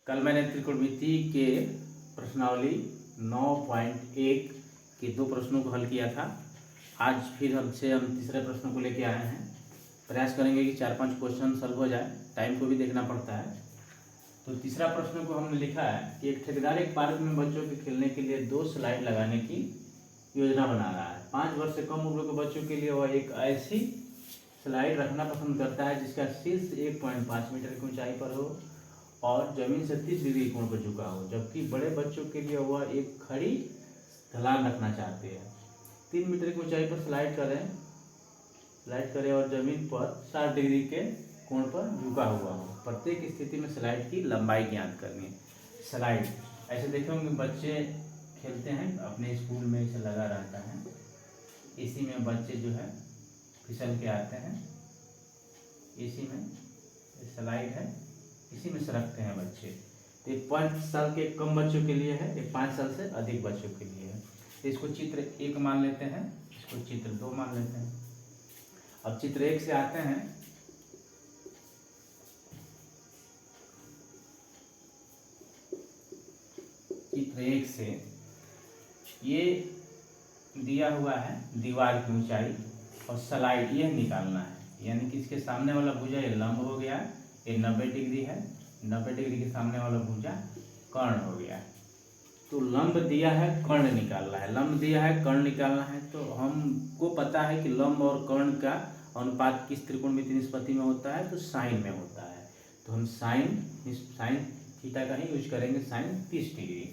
कल मैंने त्रिकोणमिति के प्रश्नावली 9.1 के 2 प्रश्नों को हल किया था। आज फिर हम तीसरे प्रश्न को लेके आए हैं। प्रयास करेंगे कि 4-5 क्वेश्चन सॉल्व हो जाए, टाइम को भी देखना पड़ता है। तो तीसरा प्रश्न को हमने लिखा है कि एक ठेकेदार एक पार्क में बच्चों के खेलने के लिए 2 स्लाइड लगाने की योजना बना रहा है। 5 वर्ष से कम उम्र के बच्चों के लिए वह एक ऐसी स्लाइड रखना पसंद करता है जिसका शीर्ष 1.5 मीटर की ऊंचाई पर हो और जमीन से 30 डिग्री कोण पर झुका हो, जबकि बड़े बच्चों के लिए वह एक खड़ी ढलान रखना चाहते हैं। 3 मीटर की ऊंचाई पर स्लाइड करें और जमीन पर 60 डिग्री के कोण पर झुका हुआ हो। प्रत्येक स्थिति में स्लाइड की लंबाई ज्ञात करनी है। स्लाइड ऐसे देखे होंगे बच्चे खेलते हैं, अपने स्कूल में इसे लगा रहता है। इसी में बच्चे जो है फिसल के आते हैं, इसी में स्लाइड है, इसी में सरकते हैं बच्चे। तो ये 5 साल के कम बच्चों के लिए है, ये 5 साल से अधिक बच्चों के लिए है। तो इसको चित्र 1 मान लेते हैं, इसको चित्र 2 मान लेते हैं। अब चित्र 1 से आते हैं। चित्र 1 से ये दिया हुआ है दीवार की ऊंचाई और स्लाइड यह निकालना है, यानी कि इसके सामने वाला भुजा ये लंब हो गया, ये 90 डिग्री है, 90 डिग्री के सामने वाला भुजा कर्ण हो गया। तो लंब दिया है, कर्ण निकालना है, लंब दिया है, कर्ण निकालना है। तो हमको पता है कि लंब और कर्ण का अनुपात किस त्रिकोणमिति निष्पत्ति में होता है, तो साइन में होता है। तो हम साइन थीटा का ही यूज करेंगे, साइन 30 डिग्री।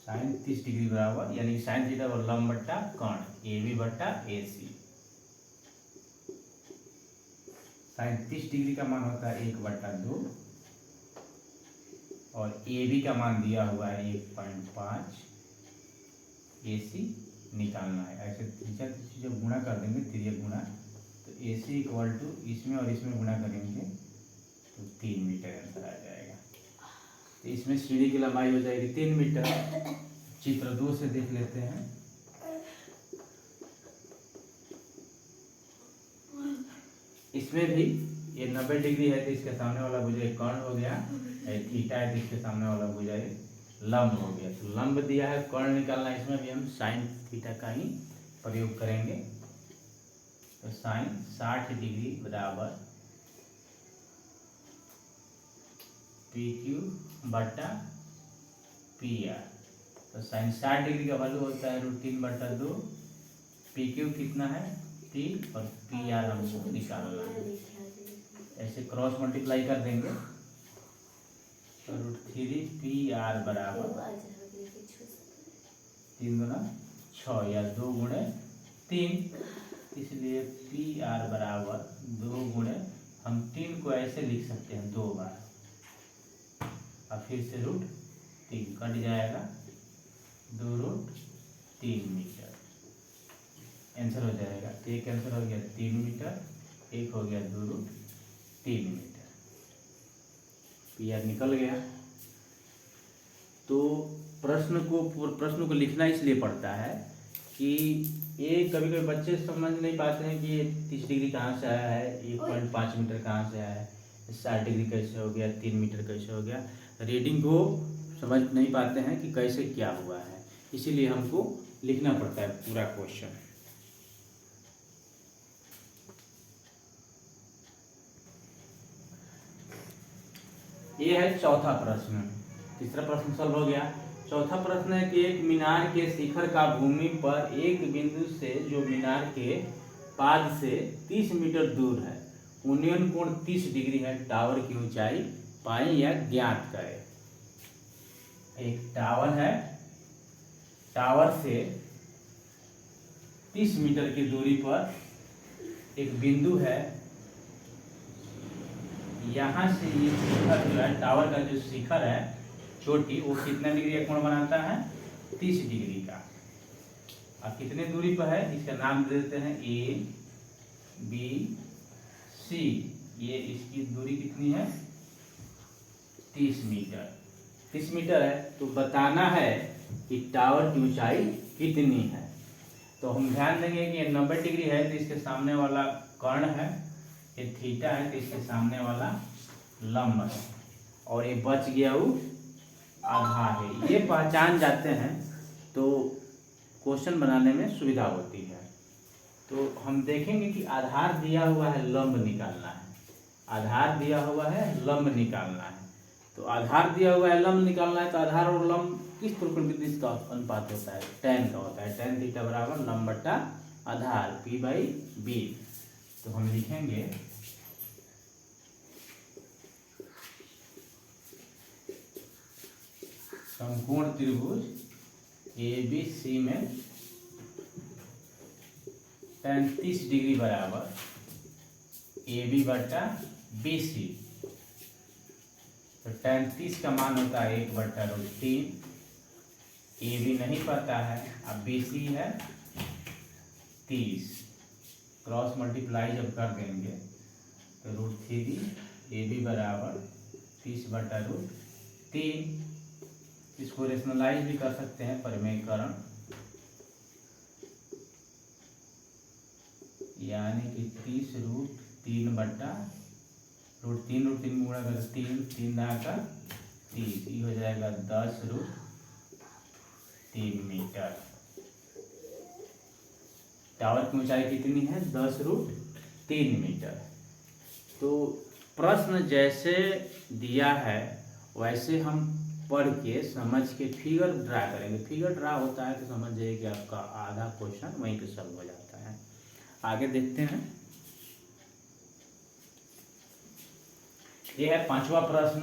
साइन 30 डिग्री बराबर, यानी साइन थीटा और लंब बट्टा कर्ण, ए बी बट्टा ए सी। साइन 30 डिग्री का मान होता है 1/2 और ए बी का मान दिया हुआ है 1.5, ए सी निकालना है। ऐसे जब गुणा कर देंगे तिर्यक गुणा, तो ए सी इक्वल टू इसमें और इसमें गुणा करेंगे तो 3 मीटर आंसर आ जाएगा। तो इसमें सीढ़ी की लंबाई हो जाएगी 3 मीटर। चित्र 2 से देख लेते हैं। इसमें भी ये 90 डिग्री है, तो इसके सामने वाला भुजा कर्ण हो गया, थीटा है तो इसके सामने वाला भुजा लंब हो गया। तो लंब दिया है, कर्ण निकालना है, इसमें भी हम साइन थीटा का ही प्रयोग करेंगे। तो साइन 60 डिग्री बराबर पी क्यू बटा पी आर। तो साइन 60 डिग्री का वैल्यू होता है √3/2। पी क्यू कितना है 3 और पी आर हमको निकालना है। ऐसे क्रॉस मल्टीप्लाई कर देंगे तो √3 पी आर बराबर 3 गुना 6 या 2 गुणे 3, इसलिए पी आर बराबर 2 गुणे, हम 3 को ऐसे लिख सकते हैं 2 बार, और फिर से √3 कट जाएगा, 2√3 मीटर आंसर हो जाएगा। तो एक आंसर हो गया 3 मीटर, एक हो गया 2√3 मीटर। पी आर निकल गया। तो प्रश्न को लिखना इसलिए पड़ता है कि ये कभी कभी बच्चे समझ नहीं पाते हैं कि ये 30 डिग्री कहाँ से आया है, 1.5 मीटर कहाँ से आया है, 60 डिग्री कैसे हो गया, 3 मीटर कैसे हो गया। रीडिंग को समझ नहीं पाते हैं कि कैसे क्या हुआ है, इसीलिए हमको लिखना पड़ता है पूरा क्वेश्चन। ये है चौथा प्रश्न। तीसरा प्रश्न सॉल्व हो गया। चौथा प्रश्न है कि एक मीनार के शिखर का भूमि पर एक बिंदु से जो मीनार के पाद से 30 मीटर दूर है, उन्नयन कोण 30 डिग्री है, टावर की ऊंचाई पाएं या ज्ञात करें। एक टावर है, टावर से 30 मीटर की दूरी पर एक बिंदु है, यहाँ से ये शिखर जो है, टावर का जो शिखर है चोटी, वो कितना डिग्री का कोण बनाता है 30 डिग्री का। अब कितने दूरी पर है, इसका नाम दे देते हैं ए बी सी। ये इसकी दूरी कितनी है 30 मीटर। 30 मीटर है, तो बताना है कि टावर की ऊंचाई कितनी है। तो हम ध्यान देंगे कि ये 90 डिग्री है, तो इसके सामने वाला कर्ण है, ये थीटा है, तो इसके सामने वाला लंब है। और ये बच गया वो आधार है। ये पहचान जाते हैं तो क्वेश्चन बनाने में सुविधा होती है। तो हम देखेंगे कि आधार दिया हुआ है, लंब निकालना है। आधार दिया हुआ है, लंब निकालना है। तो आधार दिया हुआ है, लंब निकालना है, तो आधार और लंब किस त्रिकोणमिति का अनुपात होता है? tan का होता है। tan थीटा बराबर लंब बटा आधार p/b। तो हम लिखेंगे समकोण त्रिभुज ABC में tan 30 डिग्री बराबर AB बटा BC। तो tan 30 का मान होता है 1/√3। AB नहीं पता है, अब BC है 30। क्रॉस मल्टीप्लाई जब कर देंगे तो √3 AB बराबर 30/√3। इसको रेशनलाइज भी कर सकते हैं, परिमेयकरण, यानी कि 30√3/√3 में गुणा कर 3 दागा का 30, ये हो जाएगा 10√3 मीटर। टावर की ऊंचाई कितनी है? 10√3 मीटर। तो प्रश्न जैसे दिया है वैसे हम पढ़ के समझ के फिगर ड्रा करेंगे। फिगर ड्रा होता है तो समझ जाइए कि आपका आधा क्वेश्चन वहीं पे सॉल्व हो जाता है। आगे देखते हैं। यह है 5वां प्रश्न।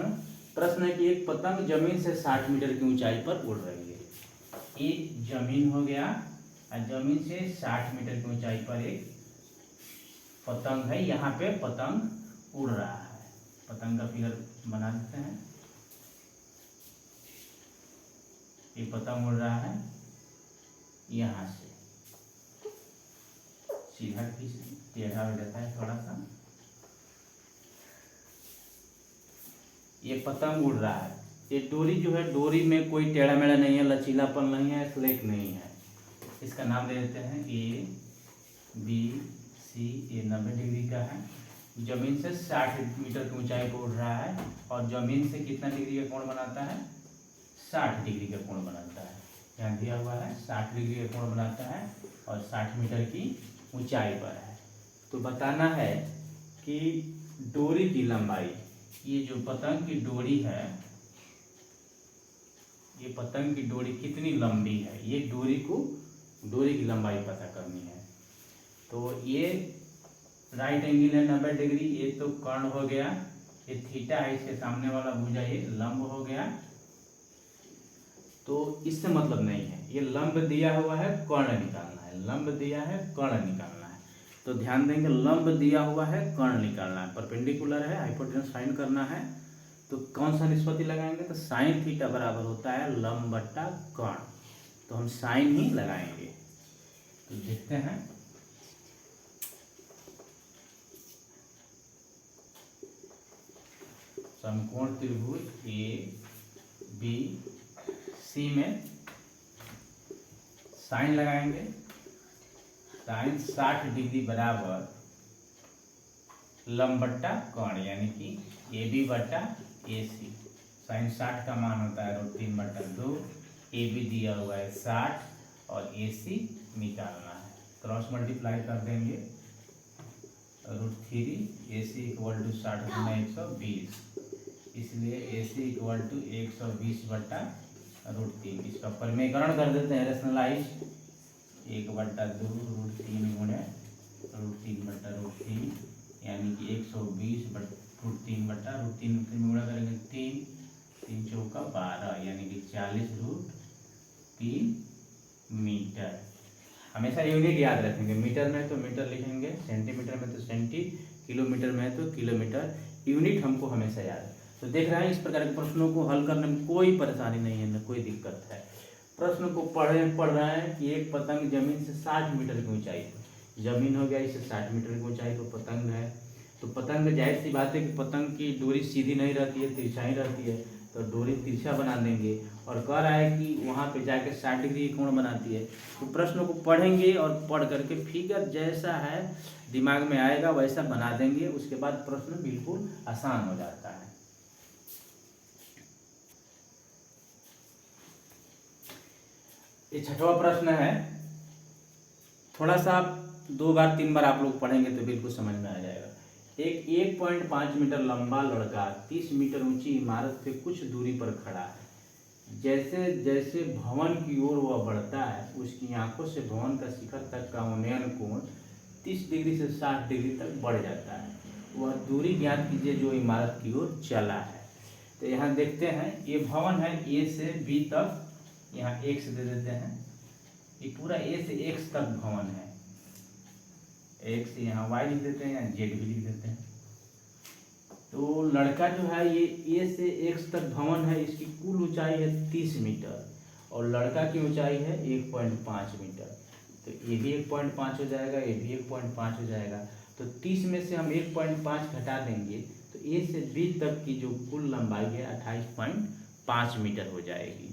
प्रश्न है कि एक पतंग जमीन से 60 मीटर की ऊंचाई पर उड़ रही है। एक जमीन हो गया और जमीन से 60 मीटर की ऊंचाई पर एक पतंग है। यहाँ पे पतंग उड़ रहा है। पतंग का फिगर बना देते हैं। ये पतंग उड़ रहा है यहाँ से, सीधा टेढ़ा हो जाता है थोड़ा सा। ये पतंग उड़ रहा है। ये डोरी जो है, डोरी में कोई टेढ़ा मेढ़ा नहीं है, लचीलापन नहीं है, स्लेक नहीं है। इसका नाम दे देते हैं ABC। ये 90 डिग्री का है। जमीन से 60 मीटर की ऊंचाई पर उड़ रहा है और जमीन से कितना डिग्री का कोण बनाता है? 60 डिग्री का कोण बनाता है। यहाँ दिया हुआ है 60 डिग्री का कोण बनाता है और 60 मीटर की ऊंचाई पर है। तो बताना है कि डोरी की लंबाई, ये जो पतंग की डोरी है, ये पतंग की डोरी कितनी लंबी है, ये डोरी की लंबाई पता करनी है। तो ये राइट एंगल है 90 डिग्री। ये तो कर्ण हो गया, ये थीटा है, इसके सामने वाला भुजा ये लंब हो गया। तो इससे मतलब नहीं है, ये लंब दिया हुआ है, कर्ण निकालना है। लंब दिया है, कर्ण निकालना है। तो ध्यान देंगे, लंब दिया हुआ है, कर्ण निकालना है। परपेंडिकुलर है, हाइपोटेन्यूस फाइंड करना है। तो कौन सा निष्पत्ति लगाएंगे? तो साइन थीटा बराबर होता है लंब बट्टा कर्ण। तो हम साइन ही लगाएंगे। तो देखते हैं। समकोण त्रिभुज ABC में साइन लगाएंगे। साइन 60 डिग्री बराबर लंब बट्टा कर्ण, यानी कि AB बट्टा AC। साइन 60 का मान होता है √3/2। AB दिया हुआ है 60 और AC निकालना है। क्रॉस मल्टीप्लाई कर देंगे, √3 AC = 60 × 120, इसलिए AC = 120/√3। इसका परिमेयकरण कर देते हैं, रेशनलाइज। 1/2 √3 × √3, यानी कि 120/√3/√3 में गुणा करेंगे 3 चौका 12, यानी कि 40√3 मीटर। हमेशा यूनिट याद रखेंगे। मीटर में तो मीटर लिखेंगे, सेंटीमीटर में तो सेंटी, किलोमीटर में तो किलोमीटर। यूनिट हमको हमेशा याद है। तो देख रहे हैं, इस प्रकार के प्रश्नों को हल करने में कोई परेशानी नहीं है, न कोई दिक्कत है। प्रश्न को पढ़ रहे हैं कि एक पतंग जमीन से 60 मीटर की ऊंचाई पर, जमीन हो गया इससे 60 मीटर की ऊंचाई पर पतंग है। तो पतंग, जाहिर सी बात है कि पतंग की डोरी सीधी नहीं रहती है, तिरछा ही रहती है। तो डोरी तिरछा बना देंगे और कह रहा है कि वहाँ पे जाके 60 डिग्री कोण बनाती है। तो प्रश्न को पढ़ेंगे और पढ़ करके फिगर जैसा है दिमाग में आएगा वैसा बना देंगे। उसके बाद प्रश्न बिल्कुल आसान हो जाता है। ये छठवां प्रश्न है। थोड़ा सा आप 2 बार 3 बार आप लोग पढ़ेंगे तो बिल्कुल समझ में आ जाएगा। एक 1.5 मीटर लंबा लड़का 30 मीटर ऊंची इमारत से कुछ दूरी पर खड़ा है। जैसे जैसे भवन की ओर वह बढ़ता है, उसकी आंखों से भवन का शिखर तक का उन्नयन कोण 30 डिग्री से 60 डिग्री तक बढ़ जाता है। वह दूरी ज्ञात कीजिए जो इमारत की ओर चला है। तो यहाँ देखते हैं, ये भवन है ए से बी तक, यहाँ एक्स दे देते हैं। ये पूरा ए से एक्स तक भवन है, एक्स यहाँ वाई लिख देते हैं, यहाँ जेड भी लिख देते हैं। तो लड़का जो है ये ए से एक्स तक भवन है, इसकी कुल ऊंचाई है 30 मीटर और लड़का की ऊंचाई है 1.5 मीटर। तो ये भी 1.5 हो जाएगा, ये भी 1.5 हो जाएगा। तो 30 में से हम 1.5 घटा देंगे तो ए से बी तक की जो कुल लंबाई है 28.5 मीटर हो जाएगी।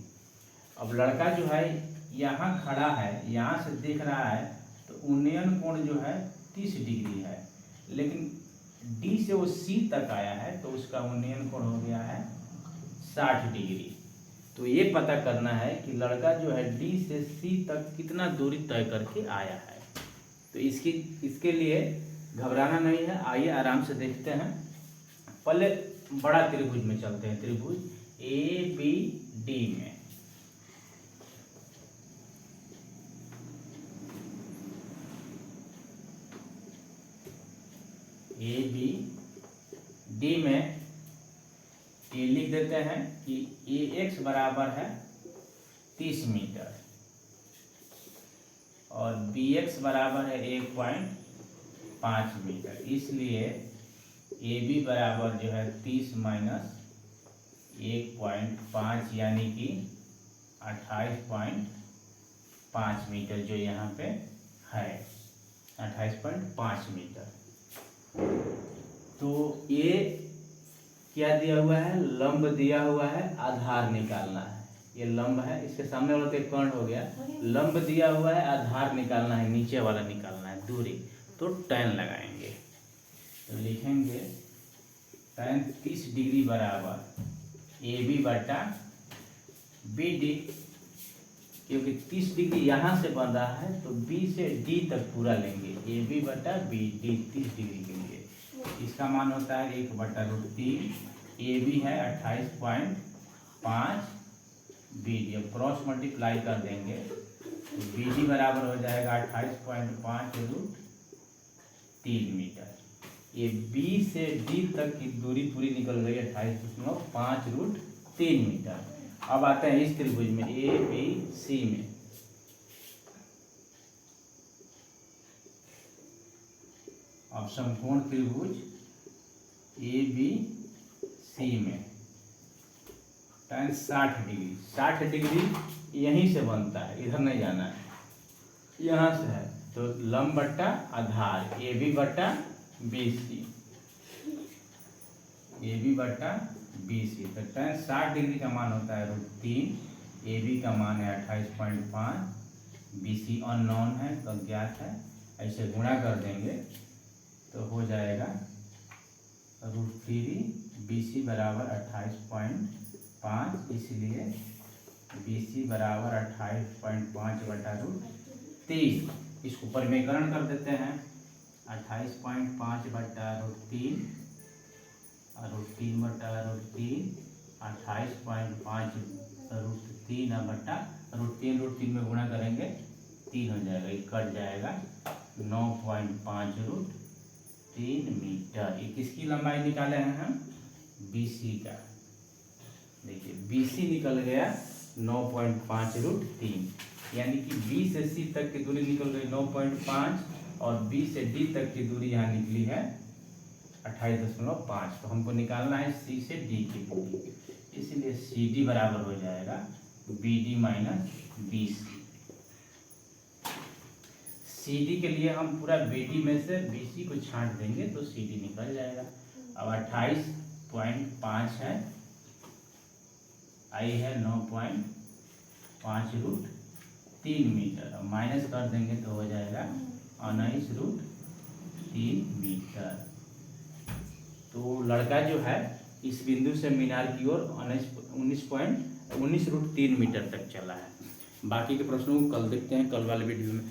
अब लड़का जो है यहाँ खड़ा है, यहाँ से देख रहा है तो उन्नयन कोण जो है 30 डिग्री है, लेकिन डी से वो सी तक आया है तो उसका उन्नयन कोण हो गया है 60 डिग्री। तो ये पता करना है कि लड़का जो है डी से सी तक कितना दूरी तय करके आया है। तो इसके लिए घबराना नहीं है, आइए आराम से देखते हैं। पहले बड़ा त्रिभुज में चलते हैं, त्रिभुज ए बी डी में। ए बी डी में ये लिख देते हैं कि ए एक्स बराबर है 30 मीटर और बी एक्स बराबर है 1.5 मीटर। इसलिए ए बी बराबर जो है 30 माइनस 1.5 यानी कि 28.5 मीटर जो यहाँ पे है, 28.5 मीटर। तो ये क्या दिया हुआ है, लंब दिया हुआ है, आधार निकालना है। ये लंब है, इसके सामने वाला तो कर्ण हो गया। लंब दिया हुआ है, आधार निकालना है, नीचे वाला निकालना है दूरी। तो tan लगाएंगे, तो लिखेंगे tan 30 डिग्री बराबर ए बी बटा बी डी, क्योंकि 30 डिग्री यहाँ से बन रहा है तो बी से डी तक पूरा लेंगे, ए बी बटा बी डी 30 डिग्री के लिए। इसका मान होता है 1/√3। ए बी है 28.5, बी डी अब क्रॉस मल्टीप्लाई कर देंगे तो बी डी बराबर हो जाएगा 28.5√3 मीटर। ये बी से डी तक की दूरी पूरी निकल गई 28.5√3 मीटर। अब आते हैं इस त्रिभुज में ए बी सी में। अब समकोण त्रिभुज ए बी सी में tan 60 डिग्री, 60 डिग्री यहीं से बनता है, इधर नहीं जाना है, यहाँ से है। तो लंब बट्टा आधार ए बी बट्टा बी सी, ए बी बट्टा बी सी। तो tan 60 डिग्री का मान होता है √3, ए बी का मान है 28.5, बी सी अननोन है तो अज्ञात है, ऐसे गुणा कर देंगे तो हो जाएगा √3, बी सी बराबर 28.5, इसलिए बी सी बराबर 28.5/√3। इसको परिमेयकरण कर देते हैं, 28.5/√3 और √3/√3 28.5/√3 में गुणा करेंगे 3 हो जाएगा, ये कट जाएगा 9.5√3 मीटर। ये किसकी लंबाई निकाले हैं हम, BC का। देखिए BC निकल गया 9.5√3, यानी कि B से C तक की दूरी निकल गई 9.5 और B से D तक की दूरी यहाँ निकली है 28.5। तो हमको निकालना है C से D की दूरी, इसलिए CD बराबर हो जाएगा BD माइनस BC। CD के लिए हम पूरा BD में से BC को छांट देंगे तो CD निकल जाएगा। अब 28.5 है, आई है 9.5√3 मीटर। अब माइनस कर देंगे तो हो जाएगा 19√3 मीटर। तो लड़का जो है इस बिंदु से मीनार की ओर 19.19√3 मीटर तक चला है। बाकी के प्रश्नों को कल देखते हैं, कल वाले वीडियो में।